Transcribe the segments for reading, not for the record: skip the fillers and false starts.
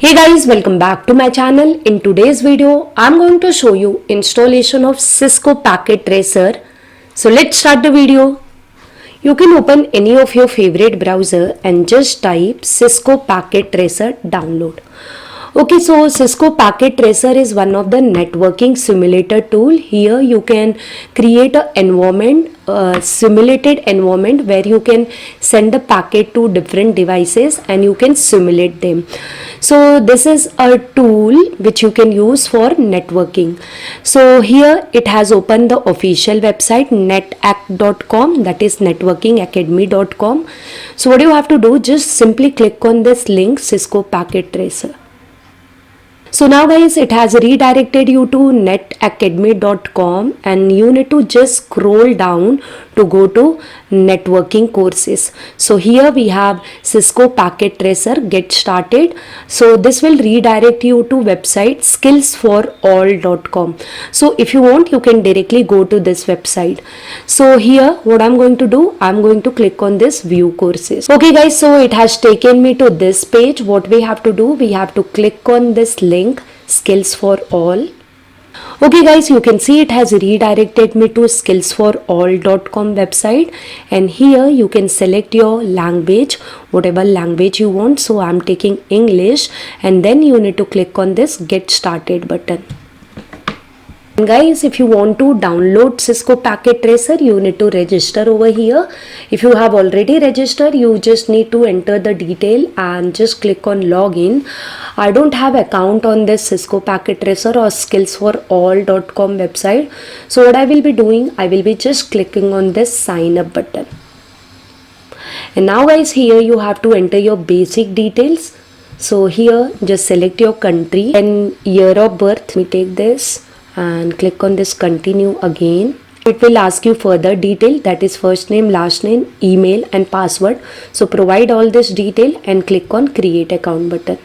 Hey guys, welcome back to my channel. In today's video, I'm going to show you installation of Cisco Packet Tracer. So let's start the video. You can open any of your favorite browser and just type Cisco Packet Tracer download. Okay, so Cisco Packet Tracer is one of the networking simulator tool. Here you can create a environment, simulated environment where you can send a packet to different devices and you can simulate them. So this is a tool which you can use for networking. So here it has opened the official website netac.com, that is networkingacademy.com. So what you have to do, just simply click on this link, Cisco Packet Tracer. So now guys, it has redirected you to netacademy.com and you need to just scroll down to go to networking courses. So here we have Cisco Packet Tracer, get started. So this will redirect you to website skillsforall.com. So if you want, you can directly go to this website. So here what I'm going to do, I'm going to click on this view courses. Okay guys, so it has taken me to this page. What we have to do, we have to click on this link, Skills for All. Okay guys, you can see it has redirected me to skillsforall.com website, and here you can select your language, whatever language you want. So I'm taking English, and then you need to click on this get started button. And guys, if you want to download Cisco Packet Tracer, you need to register over here. If you have already registered, you just need to enter the detail and just click on login. I don't have account on this Cisco Packet Tracer or skillsforall.com website. So what I will be doing, I will be just clicking on this sign up button. And now guys, here you have to enter your basic details. So here just select your country and year of birth. Let me take this and click on this continue again. It will ask you further detail, that is first name, last name, email and password. So provide all this detail and click on create account button.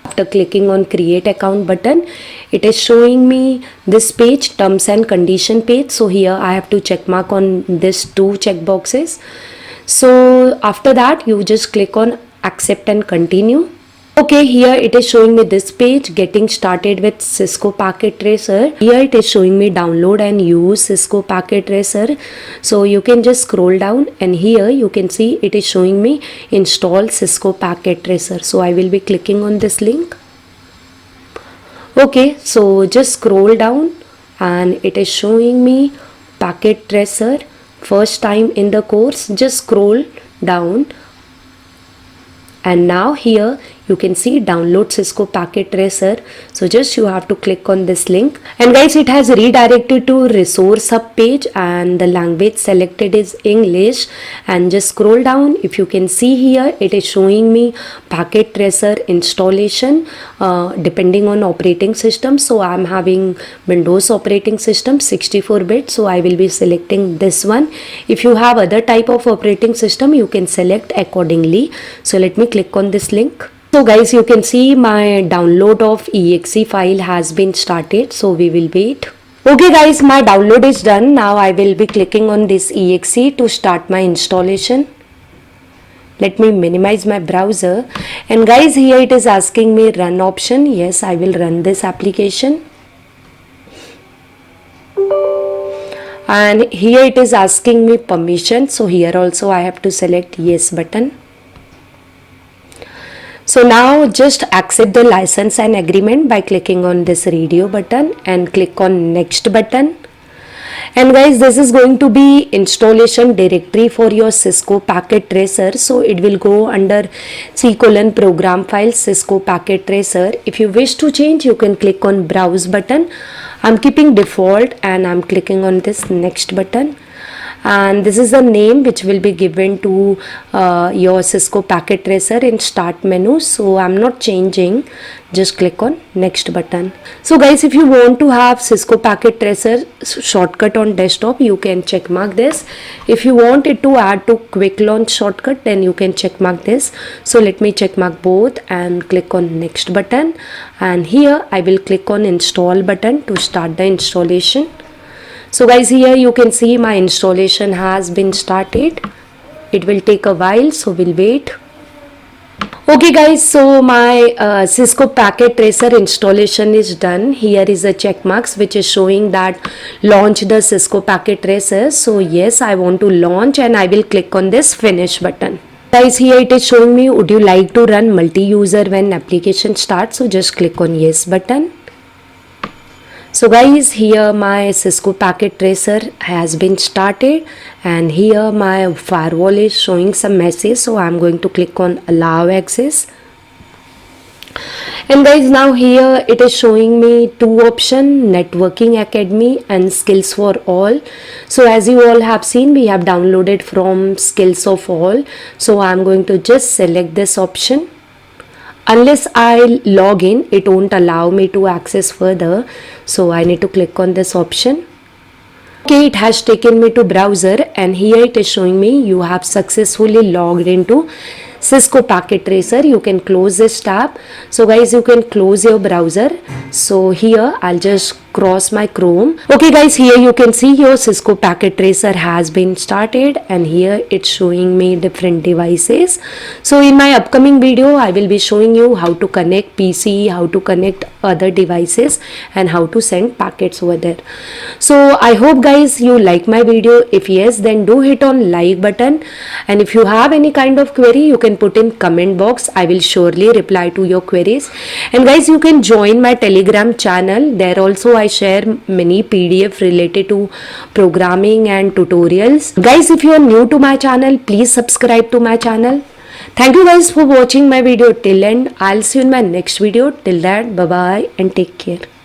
After clicking on create account button, it is showing me this page, terms and condition page. So here I have to check mark on this two check boxes. So after that you just click on accept and continue. Okay, here it is showing me this page, getting started with Cisco Packet Tracer. Here it is showing me download and use Cisco Packet Tracer. So you can just scroll down and here you can see it is showing me install Cisco Packet Tracer. So I will be clicking on this link. Okay, so just scroll down and it is showing me Packet Tracer, first time in the course. Just scroll down. And now here you can see download Cisco Packet Tracer. So just you have to click on this link, and guys, it has redirected to resource hub page and the language selected is English. And just scroll down. If you can see here, it is showing me Packet Tracer installation depending on operating system. So I'm having Windows operating system 64-bit, so I will be selecting this one. If you have other type of operating system, you can select accordingly. So let me click on this link. So guys, you can see my download of exe file has been started. So we will wait. Okay guys, my download is done. Now I will be clicking on this exe to start my installation. Let me minimize my browser. And guys, here it is asking me run option. Yes, I will run this application. And here it is asking me permission. So here also I have to select yes button. So now just accept the license and agreement by clicking on this radio button and click on next button. And guys, this is going to be installation directory for your Cisco Packet Tracer. So it will go under C:program file Cisco Packet Tracer. If you wish to change, you can click on browse button. I'm keeping default and I'm clicking on this next button. And this is the name which will be given to your Cisco Packet Tracer in start menu. So I'm not changing, just click on next button. So guys, if you want to have Cisco Packet Tracer shortcut on desktop, you can check mark this. If you want it to add to quick launch shortcut, then you can check mark this. So let me check mark both and click on next button, and here I will click on install button to start the installation. So guys, here you can see my installation has been started. It will take a while, so we'll wait. Okay guys, so my Cisco Packet Tracer installation is done. Here is a check marks which is showing that launch the Cisco Packet Tracer. So yes, I want to launch and I will click on this finish button. Guys, here it is showing me, would you like to run multi-user when application starts? So just click on yes button. So guys, here my Cisco Packet Tracer has been started, and here my firewall is showing some message, so I'm going to click on allow access. And guys, now here it is showing me two options, Networking Academy and Skills for All. So as you all have seen, we have downloaded from Skills of All, so I'm going to just select this option. Unless I log in, it won't allow me to access further, so I need to click on this option. Okay, it has taken me to browser, and here it is showing me you have successfully logged into Cisco Packet Tracer. You can close this tab. So guys, you can close your browser. So here I'll just cross my Chrome. Okay guys, here you can see your Cisco Packet Tracer has been started, and here it's showing me different devices. So in my upcoming video, I will be showing you how to connect PC, how to connect other devices, and how to send packets over there. So I hope guys you like my video. If yes, then do hit on like button, and if you have any kind of query, you can put in comment box. I will surely reply to your queries. And guys, you can join my Telegram channel. There also I share many PDF related to programming and tutorials. Guys, if you are new to my channel, please subscribe to my channel. Thank you guys for watching my video till end. I'll see you in my next video. Till that, bye bye and take care.